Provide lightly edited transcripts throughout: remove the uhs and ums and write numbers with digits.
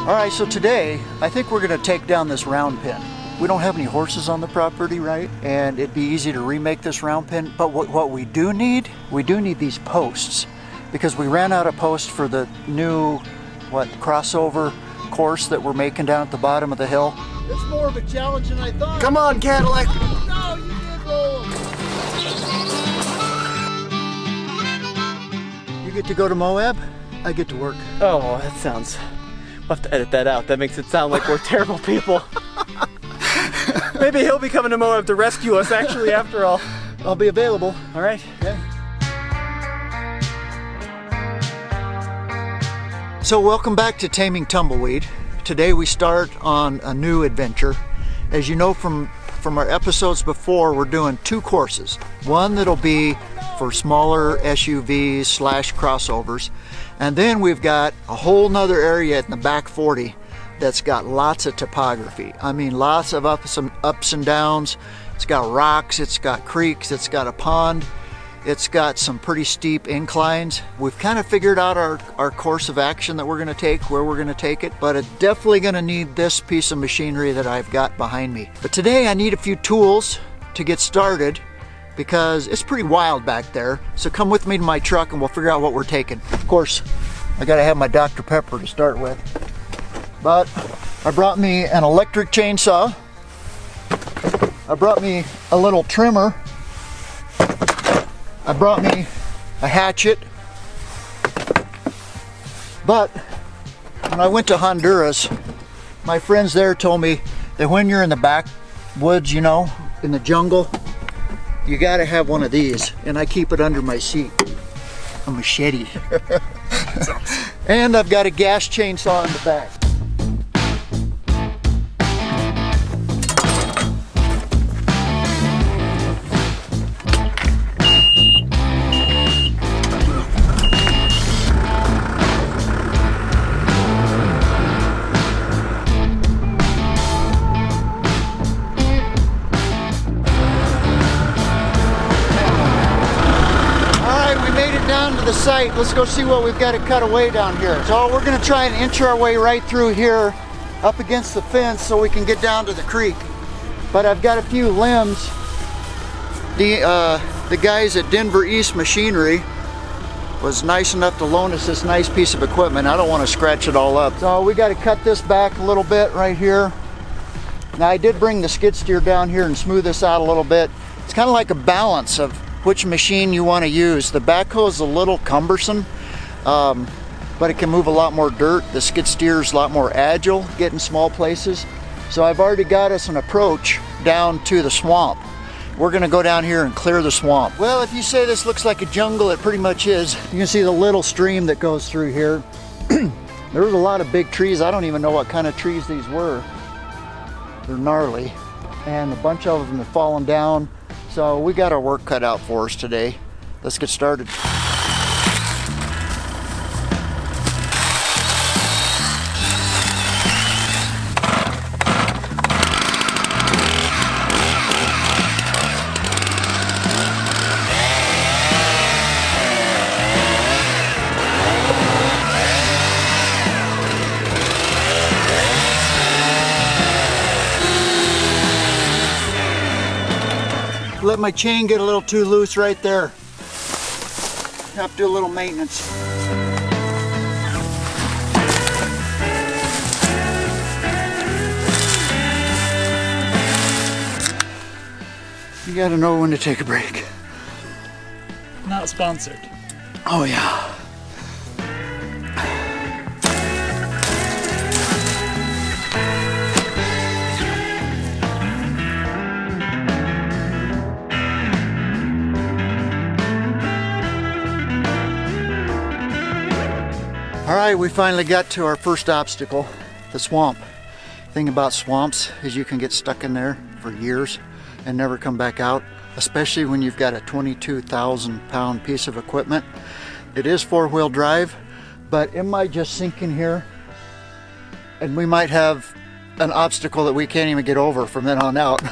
All right, so today I think we're gonna take down this round pin. We don't have any horses on the property, right? And it'd be easy to remake this round pin, but what we do need these posts, because we ran out of posts for the new, crossover course that we're making down at the bottom of the hill. It's more of a challenge than I thought. Come on, Cadillac. No, you did roll them. You get to go to Moab, I get to work. Oh, that sounds... We'll have to edit that out. That makes it sound like we're terrible people. Maybe he'll be coming to Moab to rescue us, actually, after all. I'll be available. All right. Okay. So welcome back to Taming Tumbleweed. Today we start on a new adventure. As you know from our episodes before, we're doing two courses. One that'll be for smaller SUVs / crossovers. And then we've got a whole nother area in the back 40 that's got lots of topography. I mean, lots of ups and downs. It's got rocks, it's got creeks, it's got a pond. It's got some pretty steep inclines. We've kind of figured out our course of action that we're gonna take, where we're gonna take it, but it's definitely gonna need this piece of machinery that I've got behind me. But today I need a few tools to get started because it's pretty wild back there. So come with me to my truck and we'll figure out what we're taking. Of course, I gotta have my Dr. Pepper to start with. But I brought me an electric chainsaw. I brought me a little trimmer. I brought me a hatchet. But when I went to Honduras, my friends there told me that when you're in the backwoods, you know, in the jungle, you gotta have one of these. And I keep it under my seat. A machete. And I've got a gas chainsaw in the back. The site. Let's go see what we've got to cut away down here. So we're going to try and inch our way right through here up against the fence so we can get down to the creek. But I've got a few limbs. The guys at Denver East Machinery was nice enough to loan us this nice piece of equipment. I don't want to scratch it all up. So we got to cut this back a little bit right here. Now I did bring the skid steer down here and smooth this out a little bit. It's kind of like a balance of which machine you want to use. The backhoe is a little cumbersome, but it can move a lot more dirt. The skid steer is a lot more agile, get in small places. So I've already got us an approach down to the swamp. We're gonna go down here and clear the swamp. Well, if you say this looks like a jungle, it pretty much is. You can see the little stream that goes through here. There's a lot of big trees. I don't even know what kind of trees these were. They're gnarly. And a bunch of them have fallen down. So we got our work cut out for us today. Let's get started. Let my chain get a little too loose right there. Have to do a little maintenance. You gotta know when to take a break. Not sponsored. Oh yeah. All right, we finally got to our first obstacle, the swamp. The thing about swamps is you can get stuck in there for years and never come back out, especially when you've got a 22,000-pound piece of equipment. It is four-wheel drive, but it might just sink in here and we might have an obstacle that we can't even get over from then on out.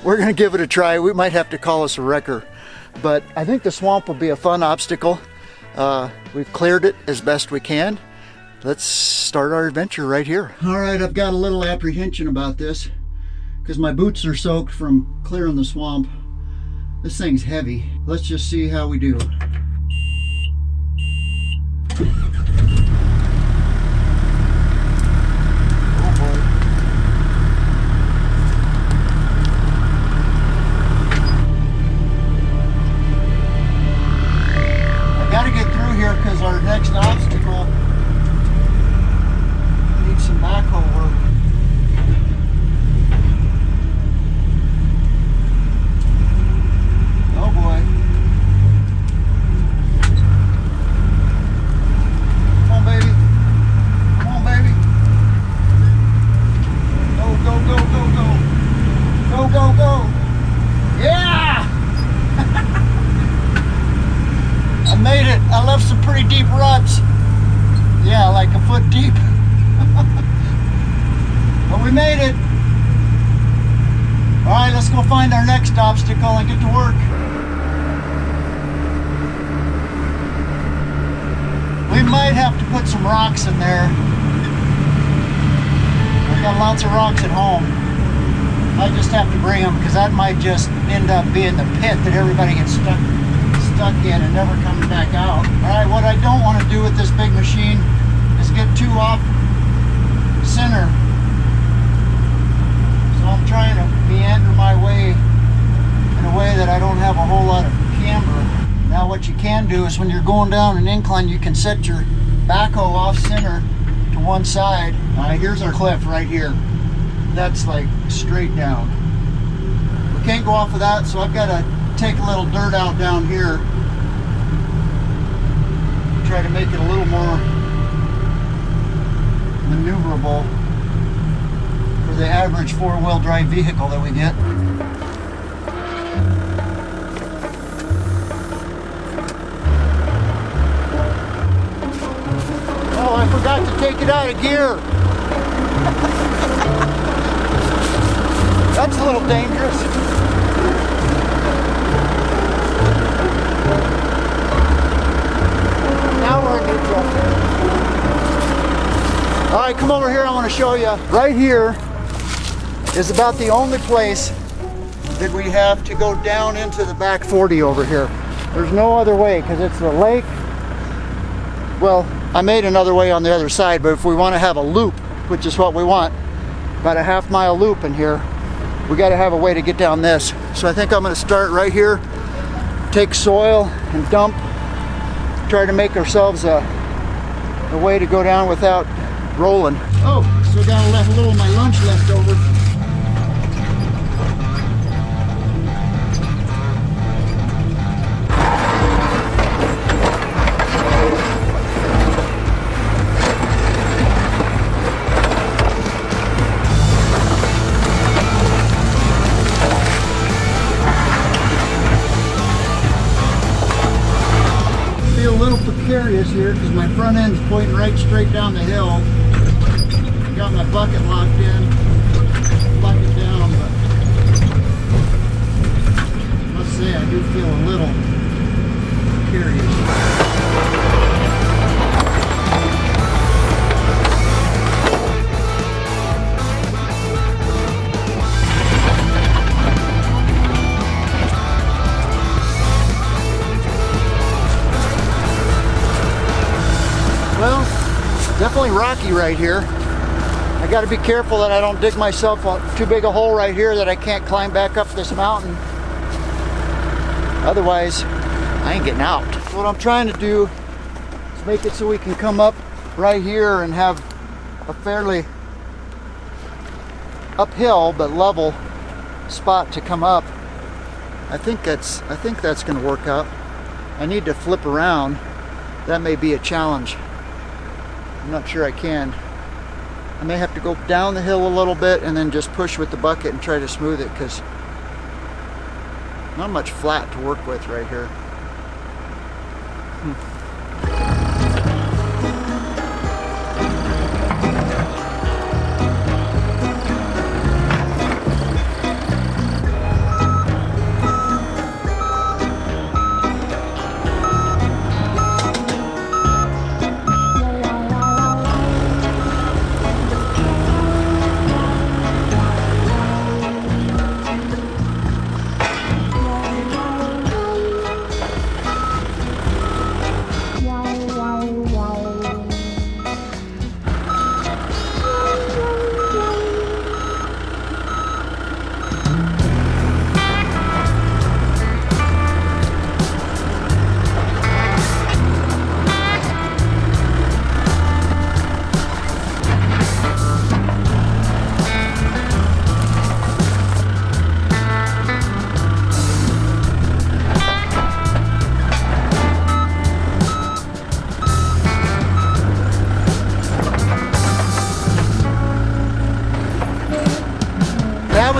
We're gonna give it a try. We might have to call us a wrecker, but I think the swamp will be a fun obstacle. We've cleared it as best we can. let's start our adventure right here. All right, I've got a little apprehension about this because my boots are soaked from clearing the swamp. This thing's heavy. Let's just see how we do. Because our next obstacle needs some backhoe work. Oh boy. Come on, baby. Come on, baby. Go, go, go, go, go. Go, go, go. Yeah! I made it. I left some pretty deep ruts. Yeah, like a foot deep. But we made it. All right, let's go find our next obstacle and get to work. We might have to put some rocks in there. I got lots of rocks at home. I just have to bring them because that might just end up being the pit that everybody gets stuck in and never comes back out. Alright, what I don't want to do with this big machine is get too off center. So I'm trying to meander my way in a way that I don't have a whole lot of camber. Now what you can do is when you're going down an incline, you can set your backhoe off center to one side. Here's our cliff right here. That's like straight down. We can't go off of that, so I've got to take a little dirt out down here, try to make it a little more maneuverable for the average four-wheel drive vehicle that we get. Oh, I forgot to take it out of gear. That's a little dangerous. Now we're in neutral. All right, come over here. I want to show you. Right here is about the only place that we have to go down into the back 40 over here. There's no other way because it's the lake. Well, I made another way on the other side, but if we want to have a loop, which is what we want, about a half-mile loop in here, we got to have a way to get down this. So I think I'm going to start right here, take soil and dump, try to make ourselves a way to go down without rolling. Oh, so got a little of my lunch left over. Precarious here because my front end's pointing right straight down the hill. Got my bucket locked in, bucket down, but I must say I do feel a little precarious. Definitely rocky right here. I got to be careful that I don't dig myself too big a hole right here that I can't climb back up this mountain. Otherwise, I ain't getting out. So what I'm trying to do is make it so we can come up right here and have a fairly uphill but level spot to come up. I think that's going to work out. I need to flip around. That may be a challenge. I'm not sure I can. I may have to go down the hill a little bit and then just push with the bucket and try to smooth it because not much flat to work with right here.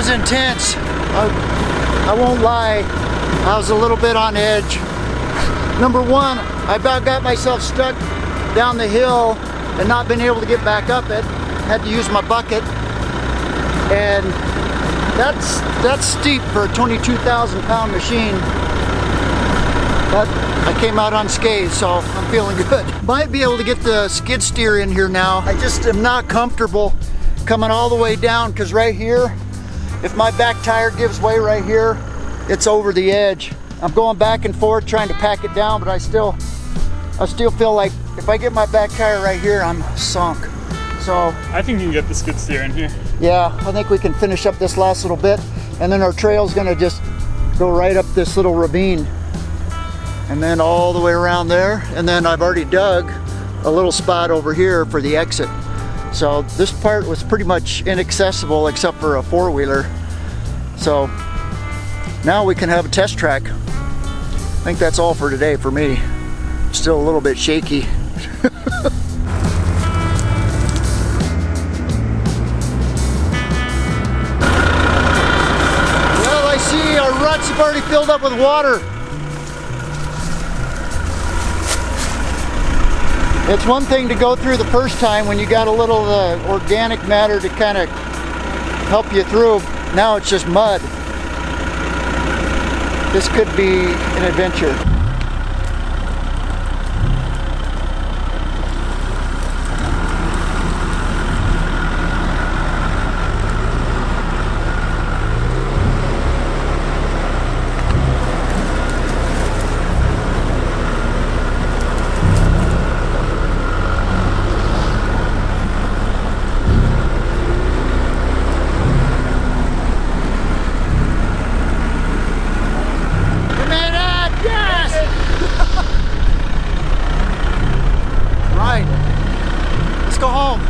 was intense. I won't lie, I was a little bit on edge. Number one, I about got myself stuck down the hill and not been able to get back up it. Had to use my bucket. And that's steep for a 22,000 pound machine. But I came out unscathed, so I'm feeling good. Might be able to get the skid steer in here now. I just am not comfortable coming all the way down, because right here, if my back tire gives way right here, it's over the edge. I'm going back and forth trying to pack it down, but I still feel like if I get my back tire right here, I'm sunk. So I think you can get the skid steer in here. yeah, I think we can finish up this last little bit, and then our trail's gonna just go right up this little ravine and then all the way around there, and then I've already dug a little spot over here for the exit. So this part was pretty much inaccessible except for a four-wheeler. So now we can have a test track. I think that's all for today for me. Still a little bit shaky. Well, I see our ruts have already filled up with water. It's one thing to go through the first time when you got a little organic matter to kind of help you through. Now it's just mud. This could be an adventure. Let's go home.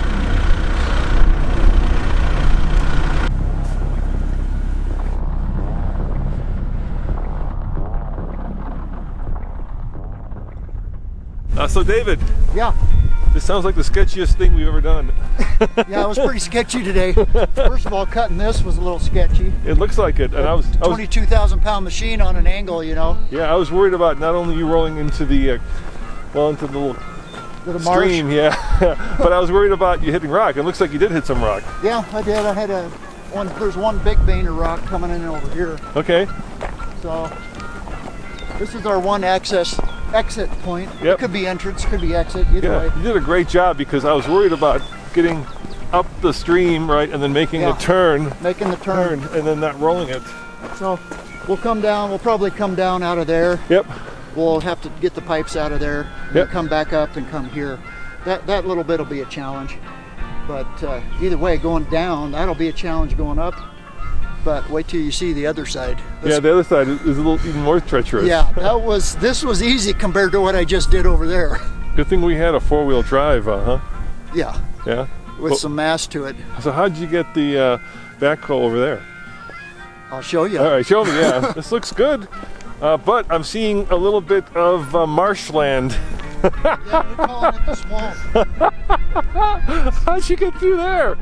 So David, Yeah, this sounds like the sketchiest thing we've ever done. yeah, it was pretty sketchy today. First of all, cutting this was a little sketchy. It looks like it, and I was 22,000 pound machine on an angle, you know. yeah, I was worried about not only you rolling into the into the little The marsh. stream, yeah, but I was worried about you hitting rock. It looks like you did hit some rock. Yeah, I did. I had there's one big vein of rock coming in over here. Okay. So this is our one exit point. Yep. It could be entrance, could be exit, either Yeah, way. you did a great job, because I was worried about getting up the stream, right, and then making Yeah. a turn, Making the turn. and then not rolling it. So we'll come down. We'll probably come down out of there. Yep. We'll have to get the pipes out of there. And Yep. come back up and come here. That little bit will be a challenge. But either way, going down, that'll be a challenge going up. But wait till you see the other side. Yeah, the other side is a little even more treacherous. Yeah, this was easy compared to what I just did over there. Good thing we had a four-wheel drive, huh? Yeah, Yeah. with Well, some mass to it. So how'd you get the backhoe over there? I'll show you. All right, show me. Yeah, this looks good, but I'm seeing a little bit of marshland. Yeah, we're calling it the swamp. How'd you get through there?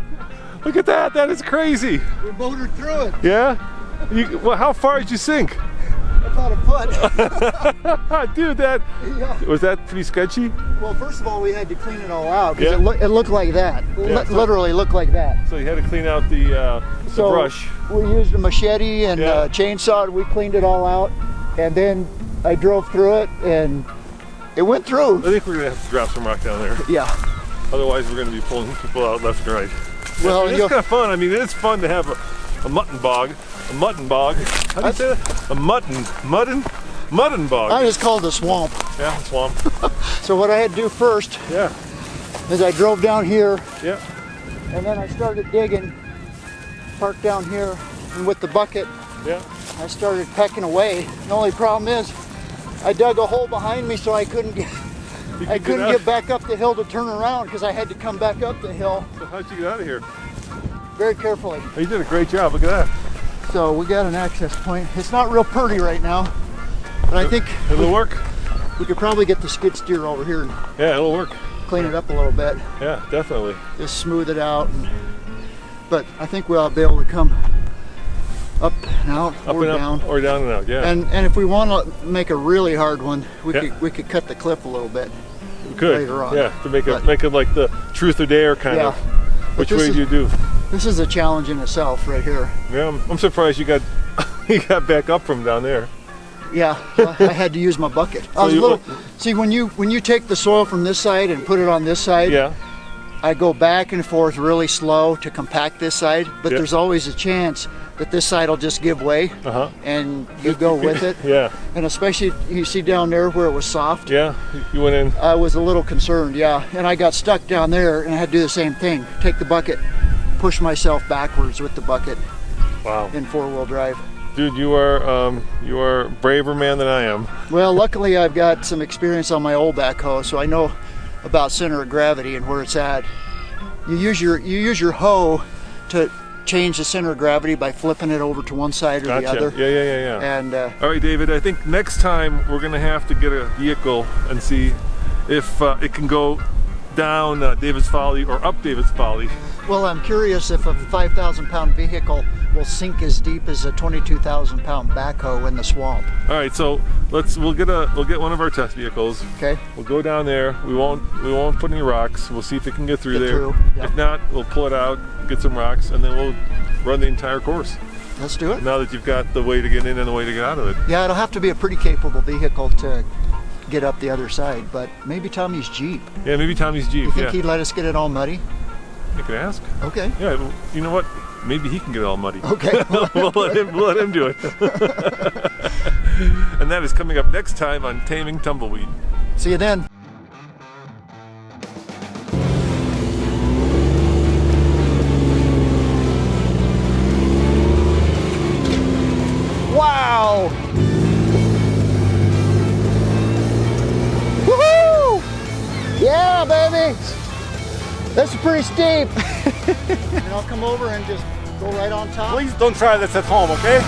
Look at that. That is crazy. We motored through it. Yeah. Well, how far did you sink? About a foot. Dude, that Yeah. was that pretty sketchy. Well, first of all, we had to clean it all out because Yeah. it looked like that. Yeah, so- Literally looked like that. So you had to clean out the So brush. we used a machete and Yeah. a chainsaw. We cleaned it all out, and then I drove through it, and it went I through. think we're gonna have to drop some rock down there. Yeah. Otherwise, we're gonna be pulling people out left and right. Well, it's you'll- kind of fun. I mean, it's fun to have a mutton bog. A mutton bog. How do you say that? A mutton bog. I just called it a swamp. Yeah, swamp. So what I had to do first Yeah, is I drove down here, yeah. and then I started digging, parked down here, and with the bucket, Yeah. I started pecking away. The only problem is I dug a hole behind me so I couldn't get You I can couldn't out. get back up the hill to turn around because I had to come back up the hill So how'd you get out of here? very carefully. Oh, you did a great job. Look at that. So we got an access point. It's not real pretty right now, but I think It'll work. we could probably get the skid steer over here and Yeah, it'll work. clean it up a little bit, Yeah, definitely. just smooth it out. But I think we'll be able to come Up and out, Up or and down. up, or down and out, yeah. And if we want to make a really hard one, Yeah. we could cut the cliff a little bit. We could, later on. yeah, to make But- it like the truth or dare kind Yeah. of. But Which way this do you do? This is a challenge in itself, right here. Yeah, I'm surprised you got you got back up from down there. Yeah, I had to use my bucket. I was a little. See, when you take the soil from this side and put it on this side, Yeah, I go back and forth really slow to compact this side. But Yeah. there's always a chance that this side will just give way, and you go with it. yeah, And especially you see down there where it was soft. yeah. You went in. I was a little concerned, yeah, and I got stuck down there, and I had to do the same thing. Take the bucket, push myself backwards with the bucket Wow, in four-wheel drive. dude, you are a braver man than I am. Well, luckily I've got some experience on my old backhoe, so I know about center of gravity and where it's at. You use your hoe to change the center of gravity by flipping it over to one side or the Gotcha. other. Yeah. And All right, David. I think next time we're gonna have to get a vehicle and see if it can go down David's Folly or up David's Folly. well, I'm curious if a 5,000-pound vehicle will sink as deep as a 22,000-pound backhoe in the swamp. All right, so we'll get one of our test vehicles. Okay. We'll go down there. We won't put any rocks. We'll see if it can get through Get there. through, yeah. If not, we'll pull it out, get some rocks, and then we'll run the entire course. Let's do it. Now that you've got the way to get in and the way to get out of it. Yeah, it'll have to be a pretty capable vehicle to get up the other side, but maybe Tommy's Jeep. Yeah, maybe Tommy's Jeep. You think Yeah, he'd let us get it all muddy? you can ask. Okay. Yeah, you know what? Maybe he can get it all muddy. Okay. we'll let him do it. And that is coming up next time on Taming Tumbleweed. See you then. Wow! Woohoo! Yeah, baby! This is pretty steep. And I'll come over and just go right on top. Please don't try this at home, okay?